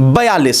42,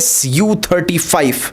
Su-35,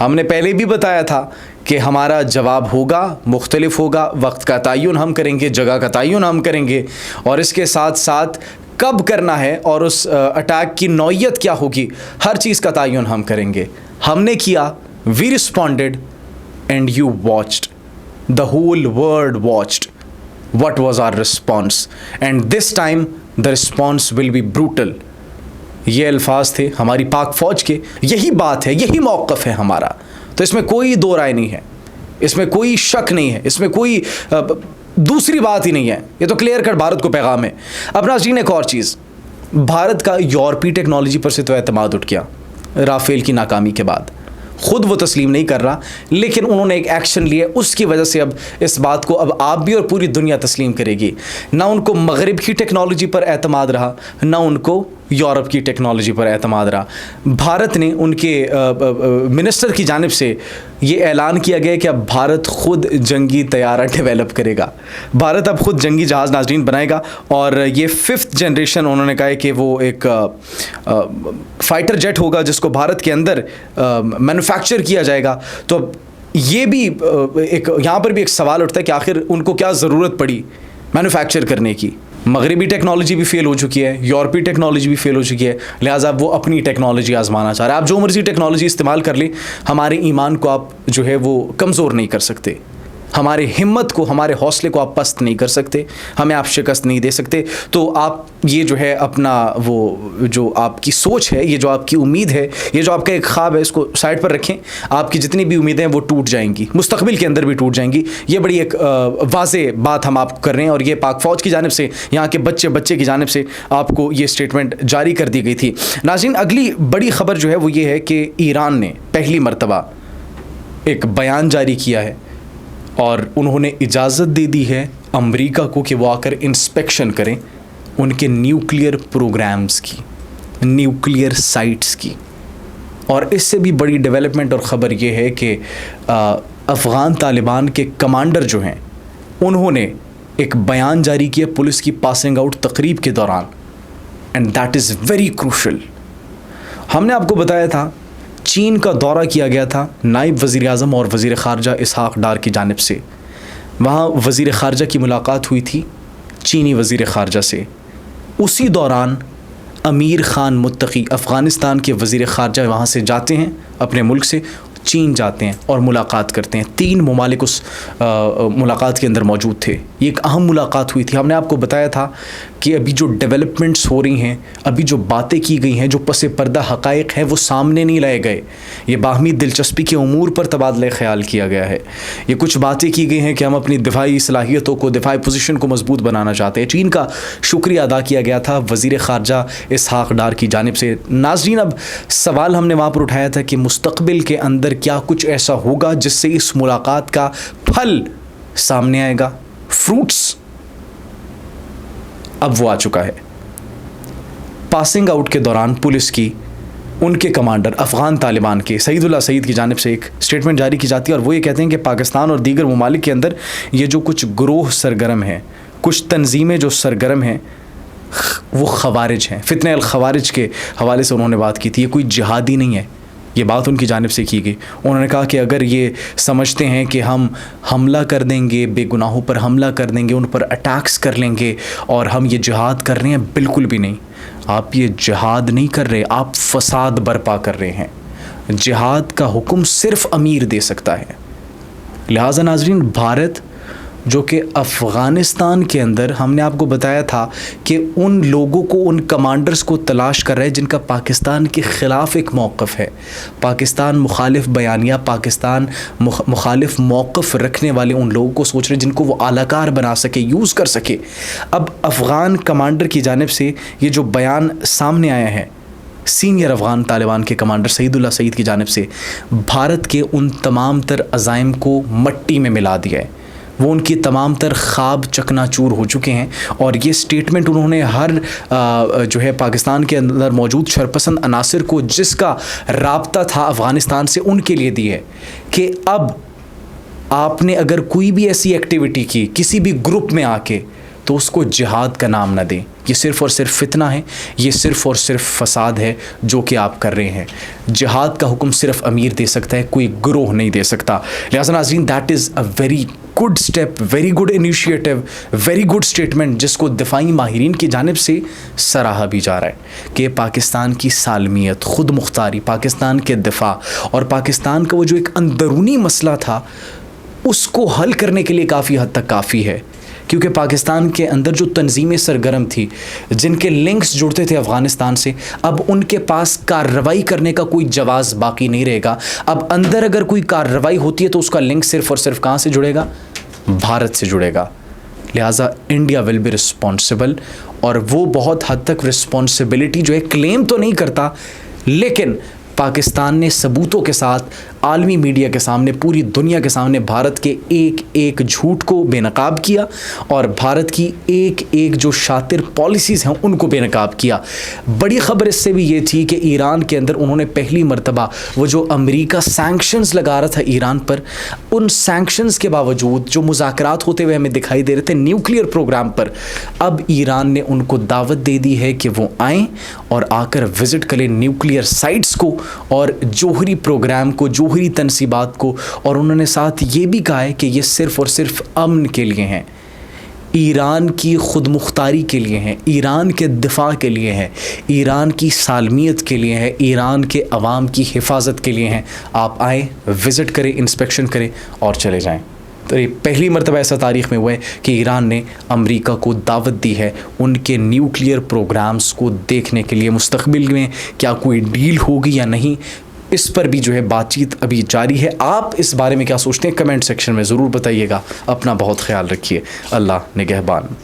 ہم نے پہلے بھی بتایا تھا کہ ہمارا جواب ہوگا، مختلف ہوگا، وقت کا تعین ہم کریں گے، جگہ کا تعین ہم کریں گے، اور اس کے ساتھ ساتھ کب کرنا ہے اور اس اٹیک کی نوعیت کیا ہوگی، ہر چیز کا تعین ہم کریں گے۔ ہم نے کیا، we responded and you watched, the whole world watched what was our response and this time the response will be brutal۔ یہ الفاظ تھے ہماری پاک فوج کے، یہی بات ہے، یہی موقف ہے ہمارا، تو اس میں کوئی دو رائے نہیں ہے، اس میں کوئی شک نہیں ہے، اس میں کوئی دوسری بات ہی نہیں ہے، یہ تو کلیئر کٹ بھارت کو پیغام ہے۔ اب ناظرین ایک اور چیز، بھارت کا یورپی ٹیکنالوجی پر سے تو اعتماد اٹھ گیا رافیل کی ناکامی کے بعد، خود وہ تسلیم نہیں کر رہا، لیکن انہوں نے ایک ایکشن لیا، اس کی وجہ سے اب اس بات کو اب آپ بھی اور پوری دنیا تسلیم کرے گی۔ نہ ان کو مغرب کی ٹیکنالوجی پر اعتماد رہا، نہ ان کو یورپ کی ٹیکنالوجی پر اعتماد رہا۔ بھارت نے ان کے منسٹر کی جانب سے یہ اعلان کیا گیا کہ اب بھارت خود جنگی طیارہ ڈیولپ کرے گا، بھارت اب خود جنگی جہاز ناظرین بنائے گا، اور یہ 5th جنریشن انہوں نے کہا ہے کہ وہ ایک فائٹر جیٹ ہوگا جس کو بھارت کے اندر مینوفیکچر کیا جائے گا۔ تو اب یہ بھی ایک یہاں پر بھی ایک سوال اٹھتا ہے کہ آخر ان کو کیا ضرورت پڑی مینوفیکچر کرنے کی؟ مغربی ٹیکنالوجی بھی فیل ہو چکی ہے، یورپی ٹیکنالوجی بھی فیل ہو چکی ہے، لہٰذا وہ اپنی ٹیکنالوجی آزمانا چاہ رہے ہیں۔ آپ جو مرضی ٹیکنالوجی استعمال کر لیں، ہمارے ایمان کو آپ جو ہے وہ کمزور نہیں کر سکتے، ہمارے ہمت کو، ہمارے حوصلے کو آپ پست نہیں کر سکتے، ہمیں آپ شکست نہیں دے سکتے۔ تو آپ یہ جو ہے اپنا وہ جو آپ کی سوچ ہے، یہ جو آپ کی امید ہے، یہ جو آپ کا ایک خواب ہے، اس کو سائڈ پر رکھیں۔ آپ کی جتنی بھی امیدیں ہیں وہ ٹوٹ جائیں گی، مستقبل کے اندر بھی ٹوٹ جائیں گی۔ یہ بڑی ایک واضح بات ہم آپ کو کر رہے ہیں، اور یہ پاک فوج کی جانب سے، یہاں کے بچے کی جانب سے آپ کو یہ اسٹیٹمنٹ جاری کر دی گئی تھی۔ ناظرین اگلی بڑی خبر جو ہے وہ یہ ہے کہ ایران نے پہلی مرتبہ ایک بیان جاری کیا ہے، اور انہوں نے اجازت دے دی ہے امریکہ کو کہ وہ آ کر انسپیکشن کریں ان کے نیوکلیئر پروگرامز کی، نیوکلیئر سائٹس کی۔ اور اس سے بھی بڑی ڈیولپمنٹ اور خبر یہ ہے کہ افغان طالبان کے کمانڈر جو ہیں انہوں نے ایک بیان جاری کیا پولیس کی پاسنگ آؤٹ تقریب کے دوران، and that is very crucial. ہم نے آپ کو بتایا تھا چین کا دورہ کیا گیا تھا نائب وزیر اعظم اور وزیر خارجہ اسحاق ڈار کی جانب سے، وہاں وزیر خارجہ کی ملاقات ہوئی تھی چینی وزیر خارجہ سے۔ اسی دوران امیر خان متقی افغانستان کے وزیر خارجہ وہاں سے جاتے ہیں، اپنے ملک سے چین جاتے ہیں اور ملاقات کرتے ہیں۔ 3 ممالک اس ملاقات کے اندر موجود تھے۔ یہ ایک اہم ملاقات ہوئی تھی۔ ہم نے آپ کو بتایا تھا کہ ابھی جو ڈیولپمنٹس ہو رہی ہیں، ابھی جو باتیں کی گئی ہیں، جو پس پردہ حقائق ہیں وہ سامنے نہیں لائے گئے، یہ باہمی دلچسپی کے امور پر تبادلہ خیال کیا گیا ہے۔ یہ کچھ باتیں کی گئی ہیں کہ ہم اپنی دفاعی صلاحیتوں کو، دفاعی پوزیشن کو مضبوط بنانا چاہتے ہیں۔ چین کا شکریہ ادا کیا گیا تھا وزیر خارجہ اسحاق ڈار کی جانب سے۔ ناظرین اب سوال ہم نے وہاں پر اٹھایا تھا کہ مستقبل کے اندر کیا کچھ ایسا ہوگا جس سے اس ملاقات کا پھل سامنے آئے گا، فروٹس؟ اب وہ آ چکا ہے۔ پاسنگ آؤٹ کے دوران پولیس کی ان کے کمانڈر افغان طالبان کے سعید اللہ سعید کی جانب سے ایک اسٹیٹمنٹ جاری کی جاتی ہے، اور وہ یہ کہتے ہیں کہ پاکستان اور دیگر ممالک کے اندر یہ جو کچھ گروہ سرگرم ہیں، کچھ تنظیمیں جو سرگرم ہیں، وہ خوارج ہیں۔ فتنہ الخوارج کے حوالے سے انہوں نے بات کی تھی، یہ کوئی جہادی نہیں ہے، یہ بات ان کی جانب سے کی گئی۔ انہوں نے کہا کہ اگر یہ سمجھتے ہیں کہ ہم حملہ کر دیں گے، بے گناہوں پر حملہ کر دیں گے، ان پر اٹیکس کر لیں گے اور ہم یہ جہاد کر رہے ہیں، بالکل بھی نہیں۔ آپ یہ جہاد نہیں کر رہے، آپ فساد برپا کر رہے ہیں۔ جہاد کا حکم صرف امیر دے سکتا ہے۔ لہٰذا ناظرین بھارت جو کہ افغانستان کے اندر، ہم نے آپ کو بتایا تھا کہ ان لوگوں کو، ان کمانڈرز کو تلاش کر رہا ہے جن کا پاکستان کے خلاف ایک موقف ہے، پاکستان مخالف بیانیہ، پاکستان مخالف موقف رکھنے والے ان لوگوں کو سوچ رہے جن کو وہ اعلی کار بنا سکے، یوز کر سکے۔ اب افغان کمانڈر کی جانب سے یہ جو بیان سامنے آیا ہے سینئر افغان طالبان کے کمانڈر سعید اللہ سعید کی جانب سے، بھارت کے ان تمام تر عزائم کو مٹی میں ملا دیا ہے، وہ ان کی تمام تر خواب چکنا چور ہو چکے ہیں۔ اور یہ سٹیٹمنٹ انہوں نے ہر جو ہے پاکستان کے اندر موجود شرپسند عناصر کو جس کا رابطہ تھا افغانستان سے، ان کے لیے دی ہے کہ اب آپ نے اگر کوئی بھی ایسی ایکٹیویٹی کی کسی بھی گروپ میں آ کے، تو اس کو جہاد کا نام نہ دیں. یہ صرف اور صرف فتنہ ہے, یہ صرف اور صرف فساد ہے جو کہ آپ کر رہے ہیں. جہاد کا حکم صرف امیر دے سکتا ہے, کوئی گروہ نہیں دے سکتا. لہٰذا ناظرین, that is a very good step, very good initiative, very good statement, جس کو دفاعی ماہرین کی جانب سے سراہا بھی جا رہا ہے کہ پاکستان کی سالمیت, خود مختاری, پاکستان کے دفاع اور پاکستان کا وہ جو ایک اندرونی مسئلہ تھا اس کو حل کرنے کے لیے کافی حد تک کافی ہے. کیونکہ پاکستان کے اندر جو تنظیمیں سرگرم تھی, جن کے لنکس جڑتے تھے افغانستان سے, اب ان کے پاس کارروائی کرنے کا کوئی جواز باقی نہیں رہے گا. اب اندر اگر کوئی کارروائی ہوتی ہے تو اس کا لنک صرف اور صرف کہاں سے جڑے گا؟ بھارت سے جڑے گا. لہٰذا انڈیا ول بی رسپانسبل, اور وہ بہت حد تک رسپانسبلٹی جو ہے کلیم تو نہیں کرتا, لیکن پاکستان نے ثبوتوں کے ساتھ عالمی میڈیا کے سامنے, پوری دنیا کے سامنے بھارت کے ایک ایک جھوٹ کو بے نقاب کیا اور بھارت کی ایک ایک جو شاطر پالیسیز ہیں ان کو بے نقاب کیا. بڑی خبر اس سے بھی یہ تھی کہ ایران کے اندر انہوں نے پہلی مرتبہ وہ جو امریکہ سینکشنز لگا رہا تھا ایران پر, ان سینکشنز کے باوجود جو مذاکرات ہوتے ہوئے ہمیں دکھائی دے رہے تھے نیوکلیئر پروگرام پر, اب ایران نے ان کو دعوت دے دی ہے کہ وہ آئیں اور آ کر وزٹ کریں نیوکلیئر سائٹس کو اور جوہری پروگرام کو, جوہری تنصیبات کو. اور انہوں نے ساتھ یہ بھی کہا ہے کہ یہ صرف اور صرف امن کے لیے ہیں, ایران کی خود مختاری کے لیے ہیں, ایران کے دفاع کے لیے ہیں, ایران کی سالمیت کے لیے ہیں, ایران کے عوام کی حفاظت کے لیے ہیں. آپ آئیں, وزٹ کریں, انسپیکشن کریں اور چلے جائیں. تو یہ پہلی مرتبہ ایسا تاریخ میں ہوا ہے کہ ایران نے امریکہ کو دعوت دی ہے ان کے نیوکلیئر پروگرامز کو دیکھنے کے لیے. مستقبل میں کیا کوئی ڈیل ہوگی یا نہیں, اس پر بھی جو ہے بات چیت ابھی جاری ہے. آپ اس بارے میں کیا سوچتے ہیں؟ کمنٹ سیکشن میں ضرور بتائیے گا. اپنا بہت خیال رکھیے. اللہ نگہبان.